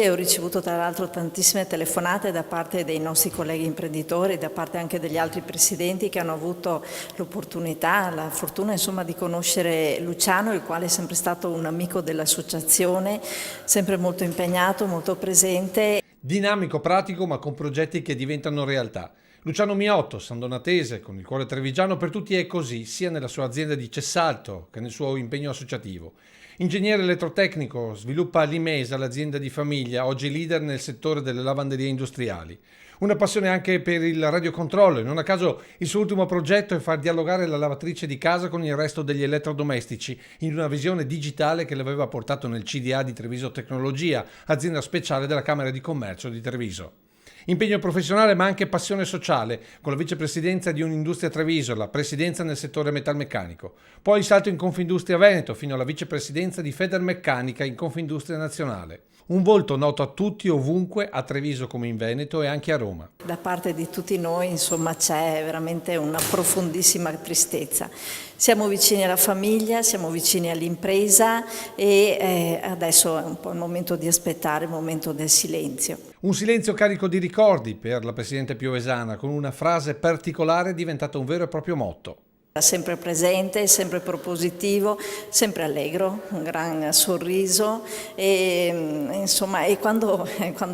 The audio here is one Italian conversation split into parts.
Ho ricevuto tra l'altro tantissime telefonate da parte dei nostri colleghi imprenditori, da parte anche degli altri presidenti che hanno avuto l'opportunità, la fortuna insomma di conoscere Luciano, il quale è sempre stato un amico dell'associazione, sempre molto impegnato, molto presente. Dinamico, pratico, ma con progetti che diventano realtà. Luciano Miotto, sandonatese, con il cuore trevigiano, per tutti è così, sia nella sua azienda di Cessalto che nel suo impegno associativo. Ingegnere elettrotecnico, sviluppa l'Imesa, l'azienda di famiglia, oggi leader nel settore delle lavanderie industriali. Una passione anche per il radiocontrollo, non a caso il suo ultimo progetto è far dialogare la lavatrice di casa con il resto degli elettrodomestici in una visione digitale che l'aveva portato nel CDA di Treviso Tecnologia, azienda speciale della Camera di Commercio di Treviso. Impegno professionale ma anche passione sociale, con la vicepresidenza di Un'Industria Treviso, la presidenza nel settore metalmeccanico. Poi il salto in Confindustria Veneto fino alla vicepresidenza di Federmeccanica in Confindustria Nazionale. Un volto noto a tutti ovunque, a Treviso come in Veneto e anche a Roma. Da parte di tutti noi insomma c'è veramente una profondissima tristezza. Siamo vicini alla famiglia, siamo vicini all'impresa e adesso è un po' il momento di aspettare, il momento del silenzio. Un silenzio carico di ricordi per la Presidente piovesana, con una frase particolare diventata un vero e proprio motto. Sempre presente, sempre propositivo, sempre allegro, un gran sorriso e, insomma, e quando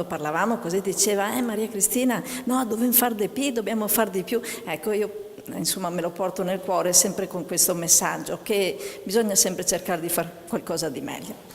parlavamo così diceva Maria Cristina, no, dobbiamo far di più. Ecco, io insomma me lo porto nel cuore sempre con questo messaggio che bisogna sempre cercare di fare qualcosa di meglio.